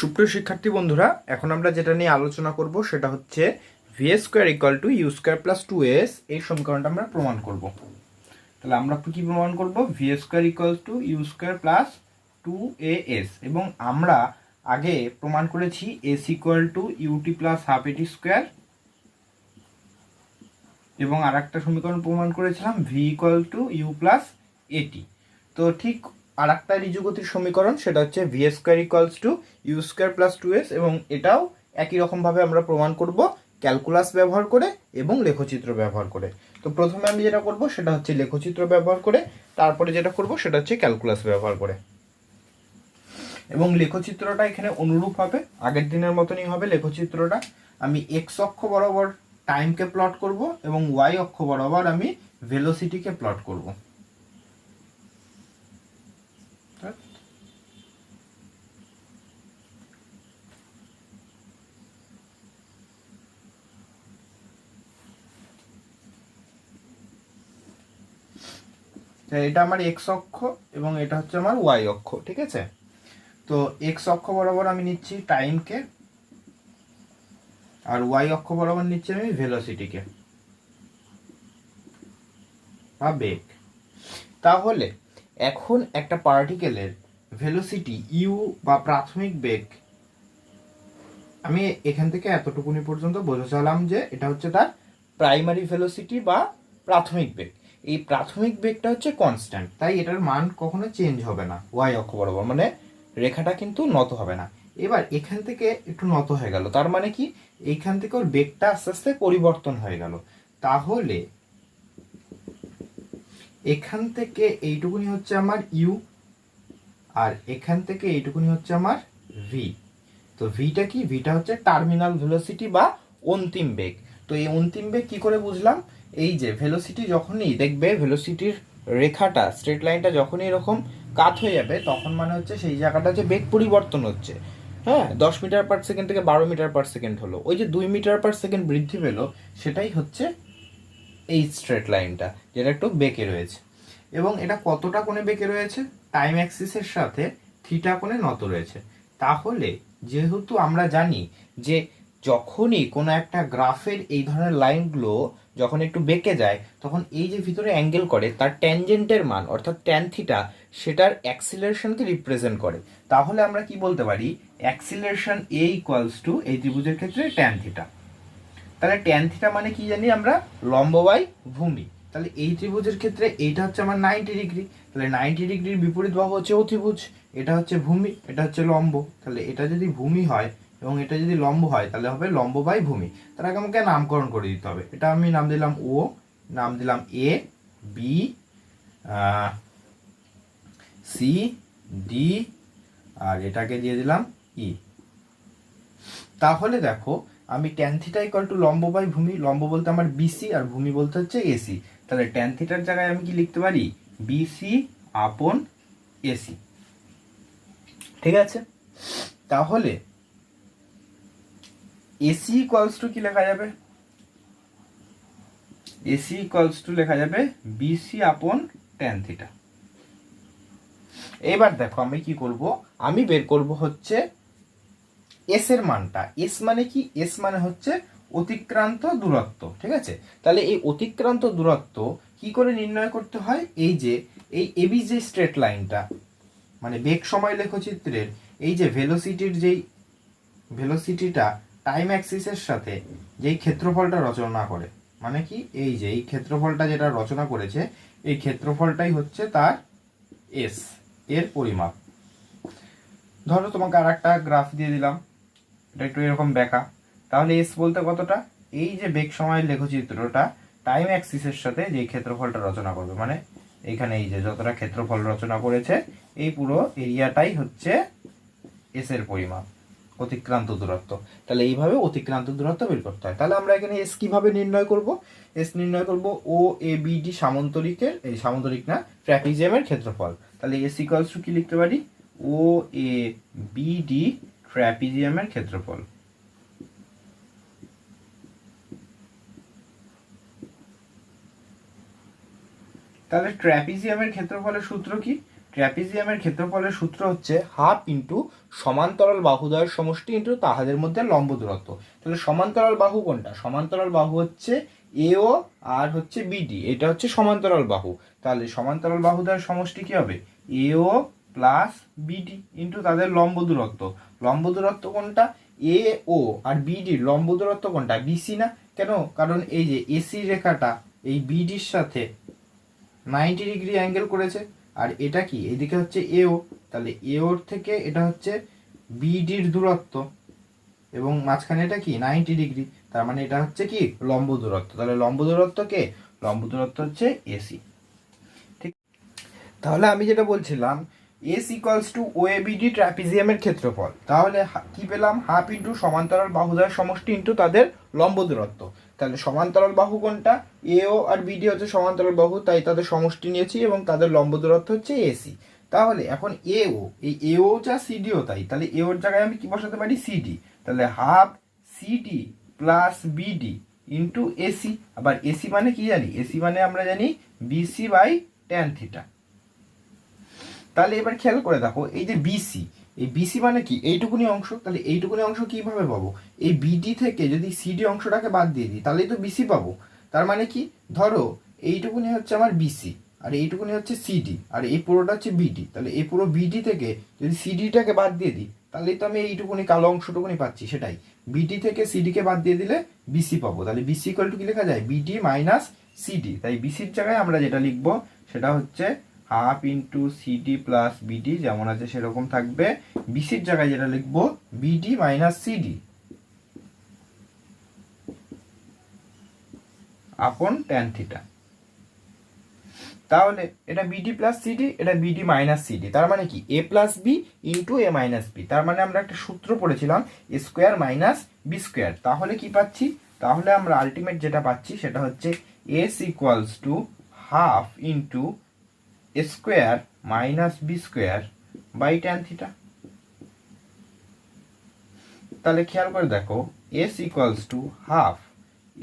সুপ্রিয় শিক্ষার্থী বন্ধুরা, এখন আমরা যেটা নিয়ে আলোচনা করব সেটা হচ্ছে V square equal to you square plus two S. এই সমীকরণটা আমরা প্রমাণ করব। তাহলে আমরা কি প্রমাণ করব? V square equal to you square plus two A S. এবং আমরা আগে প্রমাণ করেছি S equal to UT plus half AT square, এবং আর একটা সমীকরণ প্রমাণ করেছিলাম V equal to U plus AT. তো ঠিক আর একটা ঋজুগতির সমীকরণ, সেটা হচ্ছে V square equals to you square plus two S, এবং এটাও একই রকমভাবে আমরা প্রমাণ করব ক্যালকুলাস ব্যবহার করে এবং লেখচিত্র ব্যবহার করে। তো প্রথমে আমি যেটা করব সেটা হচ্ছে লেখচিত্র ব্যবহার করে, তারপরে যেটা করব সেটা হচ্ছে ক্যালকুলাস ব্যবহার করে। এবং লেখচিত্রটা এখানে অনুরূপ হবে, আগের দিনের মতনই হবে লেখচিত্রটা। আমি এক্স অক্ষ বরাবর টাইমকে প্লট করব এবং ওয়াই অক্ষ বরাবর আমি ভেলোসিটিকে প্লট করব। এটা আমার এক্স অক্ষ এবং এটা হচ্ছে আমার ওয়াই অক্ষ, ঠিক আছে? তো এক্স অক্ষ বরাবর আমি নিচ্ছি টাইমকে, আর ওয়াই অক্ষ বরাবর নিচ্ছি আমি ভেলোসিটিকে বা বেগ। তাহলে এখন একটা পার্টিকেলের ভেলোসিটি ইউ বা প্রাথমিক বেগ, আমি এখান থেকে এতটুকুনি পর্যন্ত বোঝালাম যে এটা হচ্ছে তার প্রাইমারি ভেলোসিটি বা প্রাথমিক বেগ। এই প্রাথমিক বেগটা হচ্ছে কনস্ট্যান্ট, তাই এটার মান কখনো চেঞ্জ হবে না ওয়াই অক্ষ বরাবর, মানে রেখাটা কিন্তু নত হবে না। এবার এখান থেকে একটু নত হয়ে গেল, তার মানে কি এইখান থেকে ওর বেগটা আস্তে আস্তে পরিবর্তন হয়ে গেল। তাহলে এখান থেকে এইটুকুনি হচ্ছে আমার ইউ, আর এখান থেকে এইটুকুনি হচ্ছে আমার ভি। তো ভিটা কি? ভিটা হচ্ছে টার্মিনাল ভেলোসিটি বা অন্তিম বেগ। তো এই অন্তিম বেগ কি করে বুঝলাম? এই যে ভেলোসিটি যখনই দেখবে, ভেলোসিটির রেখাটা স্ট্রেট লাইনটা যখনই এরকম কাত হয়ে যাবে, তখন মানে হচ্ছে সেই জায়গাটা যে বেগ পরিবর্তন হচ্ছে। হ্যাঁ, 10 মিটার পার সেকেন্ড থেকে 12 মিটার পার সেকেন্ড হলো, ওই যে 2 মিটার পার সেকেন্ড বৃদ্ধি পেলো, সেটাই হচ্ছে এই স্ট্রেট লাইনটা, যেটা একটু বেঁকে রয়েছে। এবং এটা কতটা কোণে বেঁকে রয়েছে? টাইম অ্যাক্সিসের সাথে থিটা কোণে নত রয়েছে। তাহলে যেহেতু আমরা জানি যে যখনই কোনো একটা গ্রাফের এই ধরনের লাইনগুলো যখন একটু বেঁকে যায়, তখন এই যে ভিতরে অ্যাঙ্গেল করে তার ট্যানজেন্টের মান অর্থাৎ ট্যান থিটা সেটার অ্যাক্সিলারেশনকে রিপ্রেজেন্ট করে। তাহলে আমরা কি বলতে পারি? অ্যাক্সিলারেশন এ ইকুয়ালস টু এই ত্রিভুজের ক্ষেত্রে ট্যান থিটা। তাহলে ট্যান থিটা মানে কি জানি আমরা? লম্ব বাই ভূমি। তাহলে এই ত্রিভুজের ক্ষেত্রে এইটা হচ্ছে আমার 90 ডিগ্রি, তাহলে 90 ডিগ্রির বিপরীত বাহু হচ্ছে অতিভুজ। এটা হচ্ছে ভূমি, এটা হচ্ছে লম্ব। তাহলে এটা যদি ভূমি হয় এবং এটা যদি লম্ব হয়, তাহলে হবে লম্ব বাই ভূমি। তার আগে আমাকে নামকরণ করে দিতে হবে। এটা আমি নাম দিলাম ও, নাম দিলাম এ, বি, সি, ডি, আর এটাকে দিয়ে দিলাম ই। তাহলে দেখো, আমি ট্যান থিটা ইকুয়াল টু লম্ব বাই ভূমি, লম্ব বলতে আমার বিসি আর ভূমি বলতে হচ্ছে এসি। তাহলে ট্যান থিটার জায়গায় আমি কি লিখতে পারি? বিসি আপন এসি। ঠিক আছে? তাহলে এসি ইকুয়ালস টু কি লেখা যাবে? এসি ইকুয়ালস টু লেখা যাবে বিসি আপন ট্যান থিটা। এবার দেখো আমি কি করব, আমি বের করব হচ্ছে এস এর মানটা। এস মানে কি? এস মানে হচ্ছে অতিক্রান্ত দূরত্ব। ঠিক আছে? তাহলে এই অতিক্রান্ত দূরত্ব কি করে নির্ণয় করতে হয়? এই যে এই এবি যে স্ট্রেট লাইনটা, মানে বেগ সময় লেখচিত্রের এই যে ভেলোসিটিটা টাইম অ্যাক্সিসের সাথে যেই ক্ষেত্রফলটা রচনা করে, মানে কি এই যে এই ক্ষেত্রফলটা যেটা রচনা করেছে, এই ক্ষেত্রফলটাই হচ্ছে তার এস এর পরিমাপ। ধরো তোমাকে আর একটা গ্রাফ দিয়ে দিলাম, এটা একটু এরকম বেঁকা। তাহলে এস বলতে কতটা? এই যে বেগ সময়ের লেখচিত্রটা টাইম অ্যাক্সিসের সাথে যে ক্ষেত্রফলটা রচনা করবে, মানে এখানে এই যে যতটা ক্ষেত্রফল রচনা করেছে, এই পুরো এরিয়াটাই হচ্ছে এস এর পরিমাপ, অতিক্রান্ত দূরত্ব। তাহলে এইভাবে অতিক্রান্ত দূরত্ব বের করতে হয়। তাহলে আমরা এখানে এস কিভাবে নির্ণয় করব? এস নির্ণয় করব ও এ বি ডি সামান্তরিকের, এই সামান্তরিক না, ট্র্যাপিজিয়ামের ক্ষেত্রফল। তাহলে এস ইকুয়ালস টু কি লিখতে পারি? ও এ বি ডি ট্র্যাপিজিয়ামের ক্ষেত্রফল। তাহলে ট্র্যাপিজিয়ামের ক্ষেত্রফলের সূত্র কি? ট্র্যাপিজিয়ামের ক্ষেত্রফলের সূত্র হচ্ছে হাফ ইন্টু সমান্তরাল বাহুদ্বয়ের সমষ্টি ইন্টু তাহাদের মধ্যে লম্ব দূরত্ব। তাহলে সমান্তরাল বাহু কোনটা? সমান্তরাল বাহু হচ্ছে এও আর হচ্ছে বিডি, এটা হচ্ছে সমান্তরাল বাহু। তাহলে সমান্তরাল বাহুদ্বয়ের সমষ্টি কি হবে? এও প্লাস বিডি ইন্টু তাদের লম্ব দূরত্ব। লম্ব দূরত্ব কোনটা? এ ও আর বিডির লম্ব দূরত্ব কোনটা? বিসি না? কেন? কারণ এই যে এসি রেখাটা এই বিডির সাথে 90 ডিগ্রি অ্যাঙ্গেল করেছে, আর এটা কি এদিকে হচ্ছে এও, তাহলে এওর থেকে এটা হচ্ছে বিডির দূরত্ব এবং মাঝখানে এটা কি 90 ডিগ্রি, তার মানে এটা হচ্ছে কি লম্ব দূরত্ব। তাহলে লম্ব দূরত্ব কে? লম্ব দূরত্ব হচ্ছে এসি। ঠিক, তাহলে আমি যেটা বলছিলাম s equals to O A B ট্র্যাপিজিয়ামের ক্ষেত্রফল। তাহলে কি পেলাম? হাফ ইন্টু সমান্তরাল বাহুদ্বয়ের সমষ্টি ইন্টু তাদের লম্ব দূরত্ব। তাহলে সমান্তরাল বাহু কোনটা? এও আর বিডি হচ্ছে সমান্তরাল বাহু, তাই তাদের সমষ্টি নিয়েছি এবং তাদের লম্ব দূরত্ব হচ্ছে এসি। তাহলে এখন এও, এই এও যা সিডিও তাই, তাহলে এওর জায়গায় আমি কি বসাতে পারি? সিডি। তাহলে half CD plus BD into AC. আবার এসি মানে কি জানি? এসি মানে আমরা জানি বিসি বাই ট্যান থিটা। তাহলে এবার খেয়াল করে দেখো, এই যে বিসি, এই বিসি মানে কি? এইটুকুনি অংশ। তাহলে এইটুকুনি অংশ কিভাবে পাবো? এই বিডি থেকে যদি সিডি অংশটাকে বাদ দিয়ে দিই তাহলেই তো বিসি পাবো। তার মানে কি? ধরো এইটুকুনি হচ্ছে আমার বিসি আর এইটুকুনি হচ্ছে সিডি আর এই পুরোটা হচ্ছে বিডি। তাহলে এই পুরো বিডি থেকে যদি সিডিটাকে বাদ দিয়ে দিই তাহলেই তো আমি এইটুকুনি কালো অংশটুকুনি পাচ্ছি। সেটাই, বিডি থেকে সিডিকে বাদ দিয়ে দিলে বিসি পাবো। তাহলে বিসি ইকুয়াল টু কি লেখা যায়? BD minus CD. তাই বিসির জায়গায় আমরা যেটা লিখবো সেটা হচ্ছে half into CD plus BD, যেমন আছে সেরকম থাকবে। বিসির জায়গায় যেটা লিখবো বিডি মাইনাস সিডি আপন ট্যান থিটা। তাহলে এটা বিডি প্লাস সিডি, এটা বিডি মাইনাস সিডি, তার মানে কি? এ plus B into A minus B. তার মানে আমরা একটা সূত্র পড়েছিলাম এ স্কোয়ার মাইনাস বি স্কোয়ার। তাহলে কি পাচ্ছি? তাহলে আমরা আলটিমেট যেটা পাচ্ছি সেটা হচ্ছে S equals to half into A square minus B square by tan theta. তাহলে খেয়াল করে দেখো, S equals to half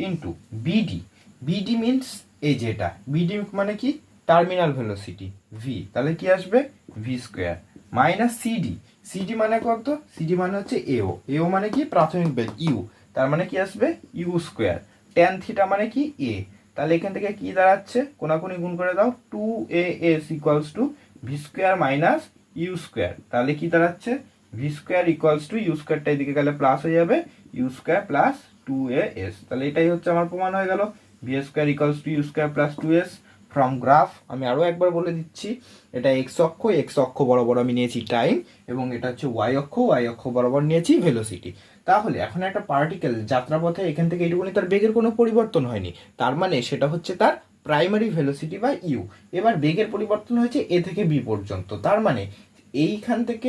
into BD. BD means এই যেটা বিডি মানে কি? টার্মিনাল ভেলোসিটি ভি, তাহলে কি আসবে? V square minus CD. CD মানে কত? সিডি মানে হচ্ছে এও। এও মানে কি? প্রাথমিক বেগ ইউ, তার মানে কি আসবে? You square. ট্যান থিটা মানে কি? এ। তাহলে এখান থেকে কি দাঁড়াচ্ছে? কোনাকুনি গুণ করে দাও, 2as equals to v square minus u square. তাহলে কি দাঁড়াচ্ছে? V square equals to u স্কোয়ারটা এদিকে গেলে প্লাস হয়ে যাবে, ইউ স্কোয়ার প্লাস 2as। তাহলে এটাই হচ্ছে আমার প্রমাণ হয়ে গেল, V square equals to you square plus 2s from graph. আমি আরও একবার বলে দিচ্ছি, এটা এক্স অক্ষ, এক্স অক্ষ বরাবর আমি নিয়েছি টাইম, এবং এটা হচ্ছে ওয়াই অক্ষ, ওয়াই অক্ষ বরাবর নিয়েছি ভেলোসিটি। তাহলে এখন একটা পার্টিকেল যাত্রাপথে এখান থেকে এইটুকুনি তার বেগের কোনো পরিবর্তন হয়নি, তার মানে সেটা হচ্ছে তার প্রাইমারি ভেলোসিটি বা ইউ। এবার বেগের পরিবর্তন হয়েছে এ থেকে বি পর্যন্ত, তার মানে এইখান থেকে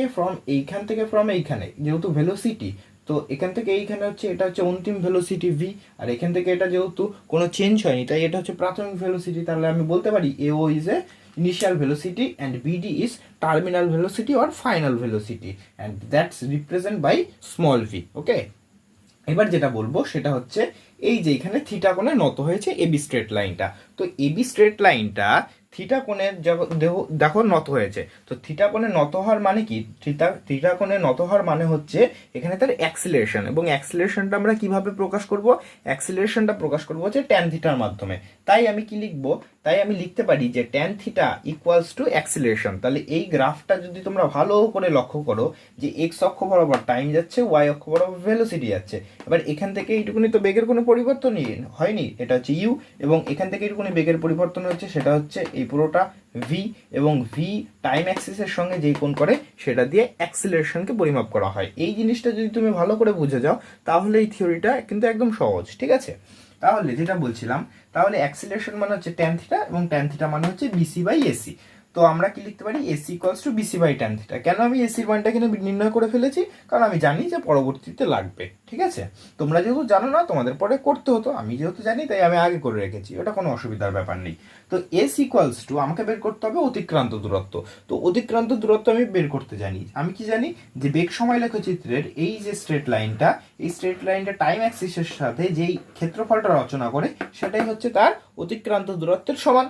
ফ্রম এইখানে যেহেতু ভেলোসিটি, তো এখান থেকে এইখানে হচ্ছে এটা হচ্ছে অন্তিম ভেলোসিটি ভি, আর এখান থেকে এটা যেহেতু কোনো চেঞ্জ হয়নি তাই এটা হচ্ছে প্রাথমিক ভেলোসিটি। তাহলে আমি বলতে পারি এও is a initial velocity and BD is terminal velocity or final velocity, and that's represented by small v. ওকে, এবার যেটা বলবো সেটা হচ্ছে এই যে এখানে থিটা কোণে নত হয়েছে এবি স্ট্রেট লাইনটা, তো এবি স্ট্রেট লাইনটা থিটা কোণে দেখো নত হয়েছে। তো থিটা কোণে নত হওয়ার মানে কি? থিটা কোণে নত হওয়ার মানে হচ্ছে এখানে তার অ্যাক্সিলারেশন, এবং অ্যাক্সিলারেশনটা আমরা কিভাবে প্রকাশ করব? অ্যাক্সিলারেশনটা প্রকাশ করব হচ্ছে ট্যান থিটার মাধ্যমে। তাই আমি কি লিখবো? তাই আমি লিখতে পারি যে tan theta equals to acceleration. তাহলে এই গ্রাফটা যদি তোমরা ভালো করে লক্ষ্য করো যে এক্স অক্ষ বরাবর টাইম যাচ্ছে, ওয়াই অক্ষ বরাবর ভেলোসিটি যাচ্ছে। এবার এখান থেকে এইটুকুনি তো বেগের কোনো পরিবর্তনই হয়নি, এটা হচ্ছে ইউ, এবং এখান থেকে এইটুকুনি বেগের পরিবর্তন হচ্ছে, সেটা হচ্ছে এই পুরোটা ভি, এবং ভি টাইম অ্যাক্সিসের সঙ্গে যেই কোণ করে সেটা দিয়ে অ্যাক্সিলারেশনকে পরিমাপ করা হয়। এই জিনিসটা যদি তুমি ভালো করে বুঝে যাও তাহলে এই থিওরিটা কিন্তু একদম সহজ, ঠিক আছে? তাহলে যেটা বলছিলাম, তাহলে অ্যাক্সিলারেশন মানে হচ্ছে ট্যান থিটা, এবং ট্যান থিটা মানে হচ্ছে বিসি বাই এসি। তো আমরা কি লিখতে পারি? AC equals to BC by tan theta. কেন আমি এসির মানটা কিনা নির্ণয় করে ফেলেছি? কারণ আমি জানি যে পরবর্তীতে লাগবে, ঠিক আছে? তোমরা যেহেতু জানো না তোমাদের পরে করতে হতো, আমি যেহেতু জানি তাই আমি আগে করে রেখেছি, ওটা কোনো অসুবিধার ব্যাপার নেই। তো এস ইকুয়ালস টু আমাকে বের করতে হবে অতিক্রান্ত দূরত্ব। তো অতিক্রান্ত দূরত্ব আমি বের করতে জানি, আমি কি জানি যে বেগ সময় লেখচিত্রের এই যে স্ট্রেট লাইনটা, এই স্ট্রেট লাইনটা টাইম অ্যাক্সিসের সাথে যেই ক্ষেত্রফলটা রচনা করে সেটাই হচ্ছে তার অতিক্রান্ত দূরত্বের সমান।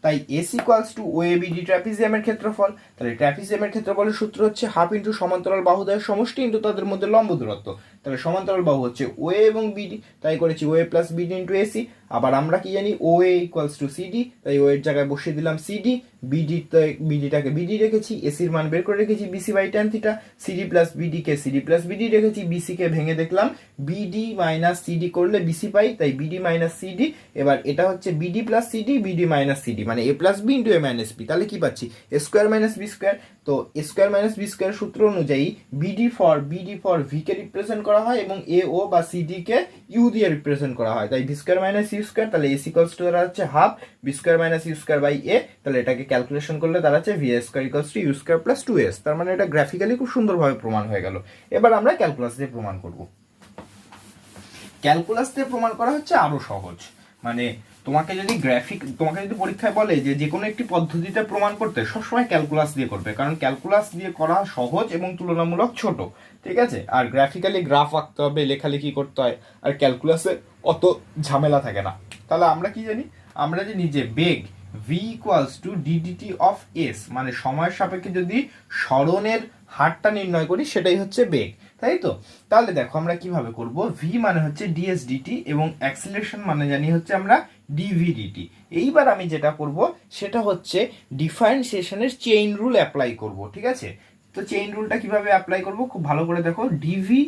তাই s equals to O A B ট্র্যাপিজিয়ামের ক্ষেত্রফল। তাহলে ট্র্যাপিজিয়ামের ক্ষেত্রফলের সূত্র হচ্ছে হাফ ইন্টু সমান্তরাল বাহুদ্বয়ের সমষ্টি ইন্টু তাদের মধ্যে লম্ব দূরত্ব। তাহলে সমান্তরাল বাহু হচ্ছে ও এ এবং বিডি, তাই করেছি ও এ প্লাস বিডি ইন্টু এসি। আবার আমরা কি জানি ও এ ইকুয়ালস টু সিডি, তাই ও এর জায়গায় বসিয়ে দিলাম সিডি, বিডিটাকে বিডি রেখেছি, এসির মান বের করে রেখেছি BC by tan theta, CD plus BD কে সিডি প্লাস বিডি রেখেছি, বিসি কে ভেঙে দেখলাম বিডি মাইনাস সিডি করলে বিসি পাই, তাই বিডি মাইনাস সিডি। এবার এটা হচ্ছে BD plus CD, BD minus CD, মানে A plus B into A minus B. তাহলে কি পাচ্ছি A square minus B square. তো A square minus B square সূত্র অনুযায়ী বিডি ফর ভি কে রিপ্রেজেন্ট করা হয় এবং এ ও বা সিডি কে ইউ দিয়ে রিপ্রেজেন্ট করা হয়, তাই v square minus u square. তাহলে এস ইকুয়ালস টু দাঁড়াচ্ছে half b square minus u square by a. তাহলে এটাকে ক্যালকুলেশন করলে দাঁড়াচ্ছে v square equals to you square plus 2s। তার মানে এটা গ্রাফিক্যালি খুব সুন্দরভাবে প্রমাণ হয়ে গেল। এবার আমরা ক্যালকুলাস দিয়ে প্রমাণ করব। ক্যালকুলাস দিয়ে প্রমাণ করা হচ্ছে আরো সহজ। মানে তোমাকে যদি পরীক্ষায় বলে যে কোনো একটি পদ্ধতিতে প্রমাণ করতে, সবসময় ক্যালকুলাস দিয়ে করবে, কারণ ক্যালকুলাস দিয়ে করা সহজ এবং তুলনামূলক ছোট। ঠিক আছে, আর গ্রাফিক্যালি গ্রাফ আঁকতে হবে, লেখালেখি করতে হয়, আর ক্যালকুলাসে অত ঝামেলা থাকে না। তাহলে আমরা কি জানি, আমরা জানি যে বেগ v equals to DDT of S, মানে সময়ের সাপেক্ষে যদি সরণের হারটা নির্ণয় করি সেটাই হচ্ছে বেগ, তাই তো। তাহলে দেখো আমরা কিভাবে করব, v মানে হচ্ছে ডিএস ডিটি এবং অ্যাক্সিলারেশন মানে জানি হচ্ছে আমরা ডিভি ডিটি। এইবার আমি যেটা করব সেটা হচ্ছে ডিফারেন্সিয়েশনের চেইন রুল অ্যাপ্লাই করব। ঠিক আছে, তো চেইন রুলটা কিভাবে অ্যাপ্লাই করব খুব ভালো করে দেখো, ডিভি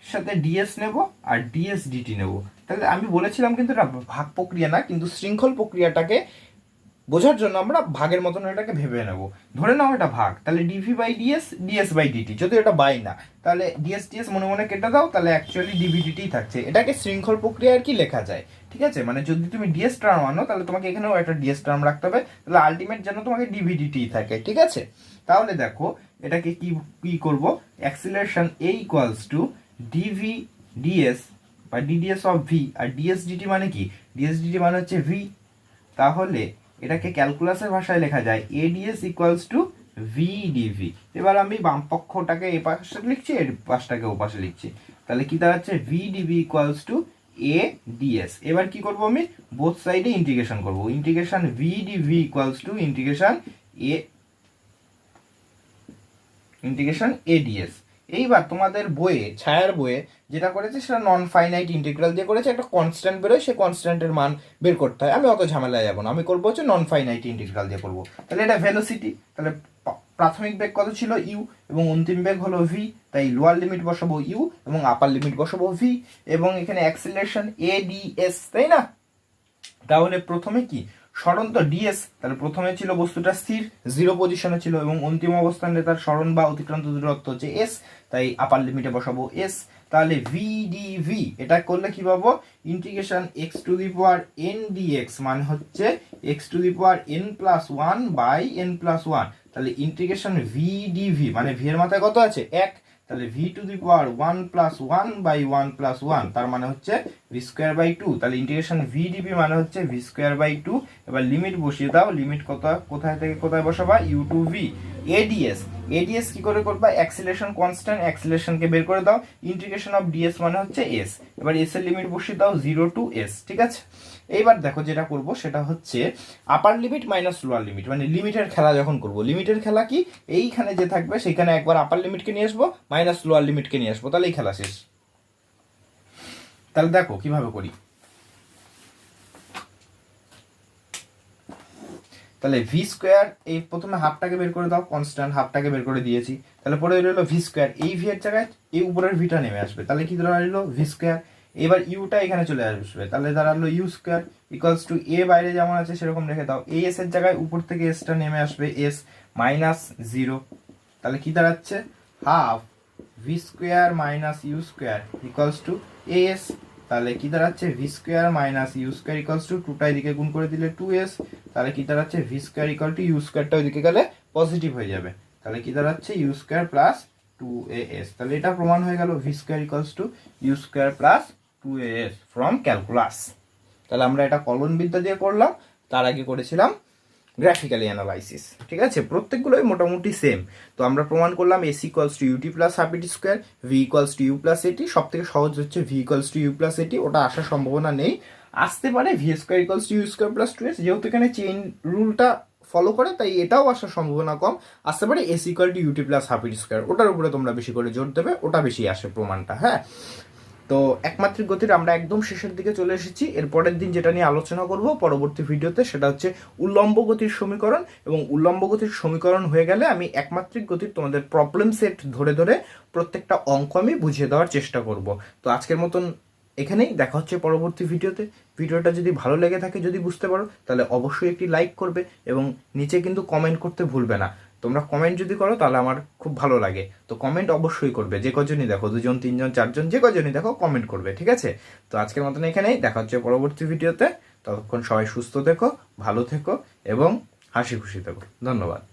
সাথে ডিএস নেব আর ডিএস ডিটি নেব। তাহলে আমি বলেছিলাম কিন্তু এটা ভাগ প্রক্রিয়া না, কিন্তু শৃঙ্খল প্রক্রিয়াটাকে বোঝার জন্য আমরা ভাগের মতন এটাকে ভেবে নেব। ধরে নাও এটা ভাগ, তাহলে DV by DS, DS by DT. যদি এটা বাই না, তাহলে ডিএস ডিএস মনে মনে কেটে দাও, তাহলে অ্যাকচুয়ালি ডিভি ডিটি থাকছে। এটাকে শৃঙ্খল প্রক্রিয়া আর কি লেখা যায়। ঠিক আছে, মানে যদি তুমি ডিএস টার্ম আনো তাহলে তোমাকে এখানেও একটা ডিএস টার্ম রাখতে হবে, তাহলে আলটিমেট যেন তোমাকে ডিভি ডিটি থাকে। ঠিক আছে, তাহলে দেখো এটাকে কি করব, acceleration a equals to dv ds বা ডিডিএস অফ ভি, আর ডিএস ডিটি মানে কি, ডিএস ডিটি মানে হচ্ছে ভি। তাহলে এটাকে ক্যালকুলাসের ভাষায় লেখা যায় ADS equals to V DV. এবার আমি বাম পক্ষটাকে এই পাশে লিখছি, এর পাশটাকে ও পাশে লিখছি, তাহলে কি দাঁড়াচ্ছে V DV equals to A DS. এবার কি করব, আমি বোথ সাইডে ইন্টিগ্রেশন করব, integration V DV equals to integration ADS. এইবার তোমাদের বইয়ে, ছায়ার বইয়ে যেটা করেছে সেটা নন ফাইনাইট ইন্টিগ্রাল দিয়ে করেছে, একটা কনস্ট্যান্ট বেরোয়, সেই কনস্ট্যান্টের মান বের করতে হয়। আমি অত ঝামেলায় যাবো না, আমি করবো হচ্ছে নন ফাইনাইট ইন্টিগ্রাল দিয়ে করবো। তাহলে এটা ভেলোসিটি, তাহলে প্রাথমিক বেগ কত ছিল ইউ এবং অন্তিম বেগ হলো ভি, তাই লোয়ার লিমিট বসাবো ইউ এবং আপার লিমিট বসাবো ভি। এবং এখানে অ্যাক্সিলারেশন এডিএস, তাই না। তাহলে প্রথমে কি সরণ তো ডিএস, তাহলে প্রথমে ছিল বস্তুটা স্থির, জিরো পজিশনে ছিল এবং অন্তিম অবস্থানে তার সরণ বা অতিক্রান্ত দূরত্ব হচ্ছে এস, তাই আপার লিমিটে বসাবো এস। তাহলে ভি ডি ভি এটা করলে কি পাবো, integration X to the power N DX মানে হচ্ছে X to the power N plus one by N plus one. তাহলে ইন্টিগ্রেশন ভি ডি ভি মানে ভি এর মাথায় কত আছে, এক, তাহলে V to the power one plus one by one plus one, তার মানে হচ্ছে ভি স্কোয়ার বাই টু। তাহলে ইন্টিগ্রেশন ভি ডিভি মানে হচ্ছে ভি স্কোয়ার বাই টু। এবার লিমিট বসিয়ে দাও, লিমিট কোথায় থেকে কোথায় বসাবা, u to v. A ds, a ds কি করে করবা, অ্যাক্সিলারেশন কনস্ট্যান্ট, অ্যাক্সিলারেশনকে বের করে দাও, ইন্টিগ্রেশন অফ ডিএস মানে হচ্ছে এস। এবার এস এর লিমিট বসিয়ে দাও 0 টু এস। ঠিক আছে, এইবার দেখো যেটা করব সেটা হচ্ছে আপার লিমিট মাইনাস লোয়ার লিমিট, মানে লিমিটের খেলা যখন করব, লিমিটের খেলা কি, এইখানে যে থাকবে সেখানে একবার আপার লিমিটকে নিয়ে আসবো, মাইনাস লোয়ার লিমিটকে নিয়ে আসবো, তাহলেই খেলা শেষ। তাহলে দেখো কিভাবে করি, তাহলে ভি স্কোয়ার, এই প্রথমে হাফটাকে বের করে দাও, কনস্ট্যান্ট হাফটাকে বের করে দিয়েছি, তাহলে পরে রইলো ভি স্কোয়ার, এই ভি এর জায়গায় এই উপরের ভিটা নেমে আসবে, তাহলে কি দাঁড়ালো ভি স্কোয়ার। এবার ইউটা এখানে চলে আসবে, তাহলে দাঁড়ালো ইউ স্কোয়ার ইকুয়ালস টু এ বাইরে যেমন আছে সেরকম রেখে দাও, এই এস এর জায়গায় উপর থেকে এসটা নেমে আসবে এস মাইনাস 0, তাহলে কি দাঁড়াচ্ছে half v square minus u square equals to A s. তাহলে কি দাঁড়াচ্ছে v square minus u square equals to 2টা এদিকে গুণ করে দিলে 2s, তাহলে কি দাঁড়াচ্ছে v square equal to u স্কোয়ারটা ওইদিকে গেলে পজিটিভ হয়ে যাবে, তাহলে কি দাঁড়াচ্ছে ইউ স্কোয়ার প্লাস 2as। তাহলে এটা প্রমাণ হয়ে গেল V square equals to you square plus 2as from calculus. তাহলে আমরা এটা কলনবিদ্যা দিয়ে করলাম, তার আগে করেছিলাম গ্রাফিক্যালি অ্যানালাইসিস। ঠিক আছে, প্রত্যেকগুলোই মোটামুটি সেম। তো আমরা প্রমাণ করলাম S equals to UT plus half AT square, V equals to U plus AT, সব থেকে সহজ হচ্ছে V equals to U plus AT, ওটা আসার সম্ভাবনা নেই। আসতে পারে V square equals to you square plus 2s, যেহেতু এখানে চেইন রুলটা ফলো করে তাই এটাও আসার সম্ভাবনা কম। আসতে পারে S equal to UT plus half AT square, ওটার উপরে তোমরা বেশি করে জোর দেবে, ওটা বেশি আসে প্রমাণটা। হ্যাঁ, তো একমাত্রিক গতির আমরা একদম শেষের দিকে চলে এসেছি। এর পরের দিন যেটা নিয়ে আলোচনা করব পরবর্তী ভিডিওতে, সেটা হচ্ছে উল্লম্ব গতির সমীকরণ। এবং উল্লম্ব গতির সমীকরণ হয়ে গেলে আমি একমাত্রিক গতির তোমাদের প্রবলেম সেট ধরে ধরে প্রত্যেকটা অঙ্ক আমি বুঝিয়ে দেওয়ার চেষ্টা করব। তো আজকের মতন এখানেই, দেখা হচ্ছে পরবর্তী ভিডিওতে। ভিডিওটা যদি ভালো লেগে থাকে, যদি বুঝতে পারো, তাহলে অবশ্যই একটি লাইক করবে এবং নিচে কিন্তু কমেন্ট করতে ভুলবে না। তোমরা কমেন্ট যদি করো তাহলে আমার খুব ভালো লাগে। তো কমেন্ট অবশ্যই করবে, যে কজনই দেখো, 2জন 3জন 4জন, যে কজনই দেখো কমেন্ট করবে, ঠিক আছে? তো আজকের মতন এখানেই, দেখা হচ্ছে পরবর্তী ভিডিওতে। ততক্ষণ সবাই সুস্থ থেকো, ভালো থেকো এবং হাসি খুশি থেকো। ধন্যবাদ।